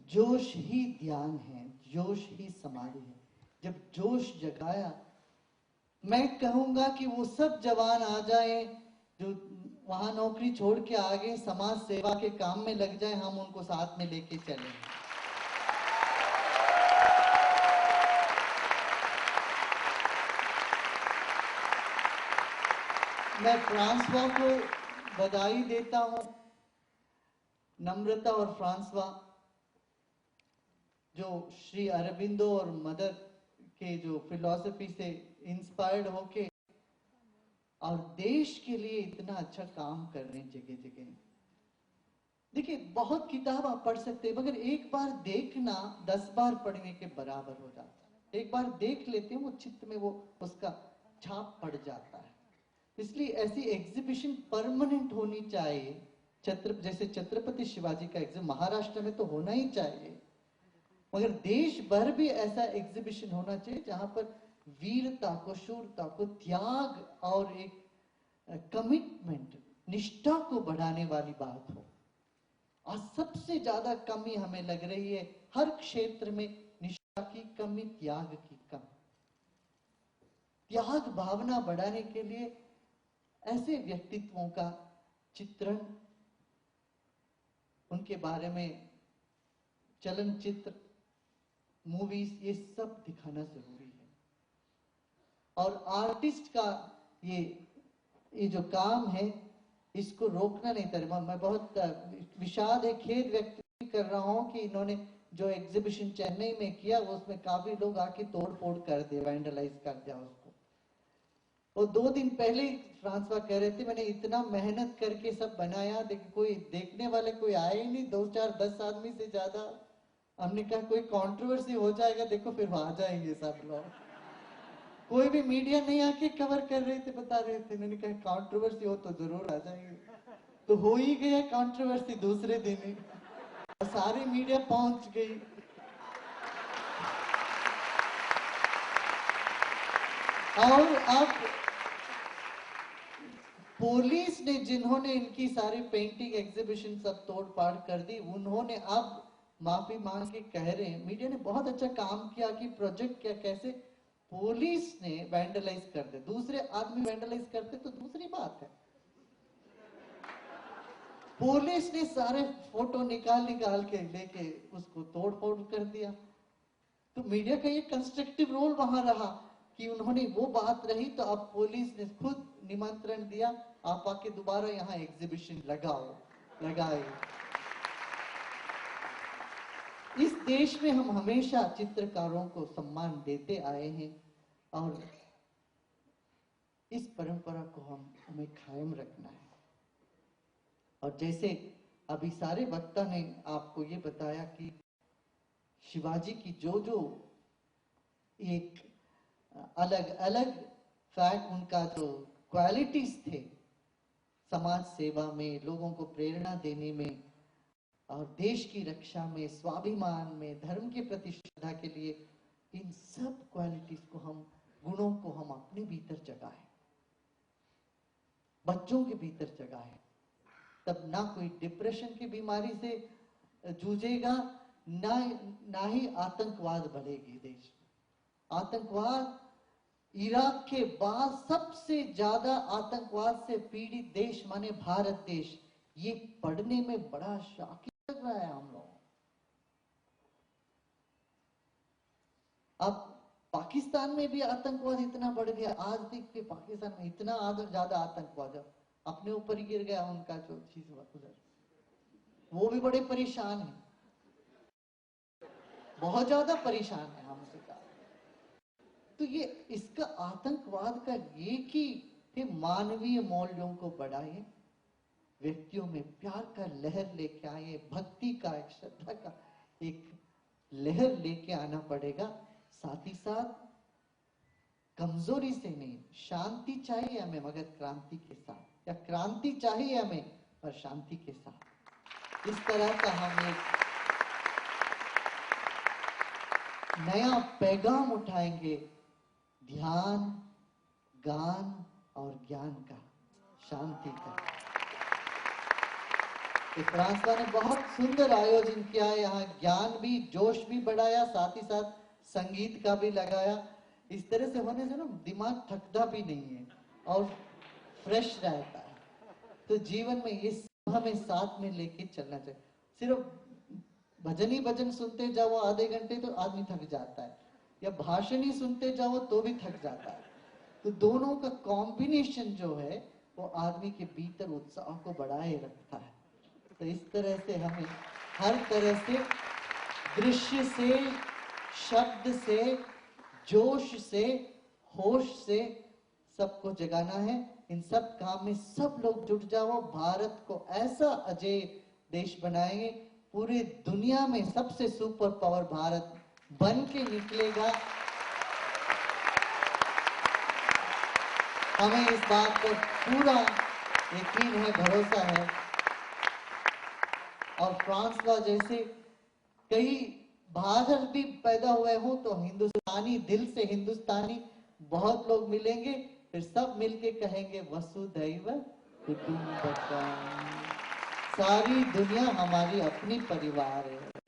जोश ही ध्यान है, जोश ही समाधि है। जब जोश जगाया, मैं कहूंगा कि वो सब जवान आ जाए जो वहां नौकरी छोड़ के आगे समाज सेवा के काम में लग जाए, हम उनको साथ में लेके चलें। मैं फ्रांसवा को बधाई देता हूं। नम्रता और फ्रांसवा जो श्री अरबिंदो और मदर के जो फिलॉसफी से इंस्पायर्ड होके और देश के लिए इतना अच्छा काम कर रहे हैं जगह जगह। देखिए, बहुत किताब आप पढ़ सकते हैं, मगर एक बार देखना 10 बार पढ़ने के बराबर हो जाता है। एक बार देख लेते हैं, वो चित्त में वो उसका छाप पड़ जाता है। इसलिए ऐसी एग्जीबिशन परमानेंट होनी चाहिए। जैसे छत्रपति शिवाजी का एग्जीबिशन महाराष्ट्र में तो होना ही चाहिए, मगर देश भर भी ऐसा एग्जीबिशन होना चाहिए जहां पर वीरता को, शूरता को, त्याग और एक कमिटमेंट, निष्ठा को बढ़ाने वाली बात हो। और सबसे ज्यादा कमी हमें लग रही है हर क्षेत्र में, निष्ठा की कमी, त्याग की कमी। त्याग भावना बढ़ाने के लिए ऐसे व्यक्तित्वों का चित्रण, उनके बारे में चलनचित्र, मूवीज, ये सब दिखाना जरूरी है। और आर्टिस्ट का ये जो काम है, इसको रोकना नहीं था। मैं बहुत विषाद है, खेद व्यक्त कर रहा हूं कि इन्होंने जो एग्जीबिशन चेन्नई में किया, उसमें काफी लोग आके तोड़ फोड़ कर दिया, वैंडलाइज कर दिया उसको। और 2 दिन पहले फ्रांसवा कह रहे थे, मैंने इतना मेहनत करके सब बनाया, कोई देखने वाले कोई आए ही नहीं, 2, 4, 10 आदमी से ज्यादा। हमने कहा कोई कंट्रोवर्सी हो जाएगा, देखो फिर आ जाएंगे सब लोग। कोई भी मीडिया नहीं आके कवर कर रहे थे, बता रहे थे। मैंने कहा कंट्रोवर्सी हो तो जरूर आ जाएंगे। तो हो ही गया कंट्रोवर्सी दूसरे दिन ही, सारी मीडिया पहुंच गई। और अब पुलिस ने, जिन्होंने इनकी सारी पेंटिंग एग्जीबिशन सब तोड़ फाड़ कर दी, उन्होंने अब माफी मांग के कह रहे हैं, मीडिया ने बहुत अच्छा काम किया कि प्रोजेक्ट क्या, कैसे पुलिस ने वैंडलाइज कर दे। दूसरे आदमी वैंडलाइज करते तो दूसरी बात है, पुलिस ने सारे फोटो निकाल के लेके उसको तोड़ फोड़ कर दिया। तो मीडिया का ये कंस्ट्रक्टिव रोल वहां रहा कि उन्होंने वो बात रही, तो अब पुलिस ने खुद निमंत्रण दिया, आप आके दोबारा यहाँ एग्जीबिशन लगाए। इस देश में हम हमेशा चित्रकारों को सम्मान देते आए हैं और इस परंपरा को हमें कायम रखना है। और जैसे अभी सारे वक्ता ने आपको ये बताया कि शिवाजी की जो एक अलग अलग फैक्ट, उनका जो क्वालिटीज थे समाज सेवा में, लोगों को प्रेरणा देने में और देश की रक्षा में, स्वाभिमान में, धर्म के प्रति श्रद्धा के लिए, इन सब क्वालिटीज को, हम गुणों को हम अपने भीतर जगाएं, बच्चों के भीतर जगाएं। तब ना कोई डिप्रेशन की बीमारी से जूझेगा, ना ही आतंकवाद बढ़ेगी देश में। आतंकवाद, इराक के बाद सबसे ज्यादा आतंकवाद से पीड़ित देश माने भारत देश, ये पढ़ने में बड़ा शॉकिंग लग रहा है हम लोग। अब पाकिस्तान में भी आतंकवाद इतना बढ़ गया, आज तक के पाकिस्तान में इतना ज्यादा आतंकवाद, अपने ऊपर ही गिर गया उनका जो चीज उधर, वो भी बड़े परेशान है, बहुत ज्यादा परेशान है हमसे कहा। तो ये इसका आतंकवाद का ये कि मानवीय मूल्यों को बढ़ाए, व्यक्तियों में प्यार का लहर लेके आए, भक्ति का, एक श्रद्धा का एक लहर लेके आना पड़ेगा। साथ ही साथ कमजोरी से नहीं, शांति चाहिए हमें मगर क्रांति के साथ, या क्रांति चाहिए हमें पर शांति के साथ। इस तरह का हम एक नया पैगाम उठाएंगे, ध्यान, गान और ज्ञान का, शांति का। कि फ्रांसवा ने बहुत सुंदर आयोजन किया, यहाँ ज्ञान भी, जोश भी बढ़ाया, साथ ही साथ संगीत का भी लगाया। इस तरह से होने से ना दिमाग थकता भी नहीं है और फ्रेश रहता है। तो जीवन में ये सब हमें साथ में लेके चलना चाहिए। सिर्फ भजन ही भजन सुनते जाओ आधे घंटे तो आदमी थक जाता है, या भाषण ही सुनते जाओ तो भी थक जाता है। तो दोनों का कॉम्बिनेशन जो है वो आदमी के भीतर उत्साह को बढ़ाए रखता है। तो इस तरह से हमें हर तरह से, दृश्य से, शब्द से, जोश से, होश से सबको जगाना है। इन सब काम में सब लोग जुट जाओ, भारत को ऐसा अजय देश बनाएंगे, पूरी दुनिया में सबसे सुपर पावर भारत बन के निकलेगा। हमें इस बात पर पूरा यकीन है, भरोसा है। और फ्रांसवा जैसे कई बाहर भी पैदा हुए हों तो हिंदुस्तानी, दिल से हिंदुस्तानी बहुत लोग मिलेंगे, फिर सब मिलके कहेंगे वसुधैव कुटुंबकम, सारी दुनिया हमारी अपनी परिवार है।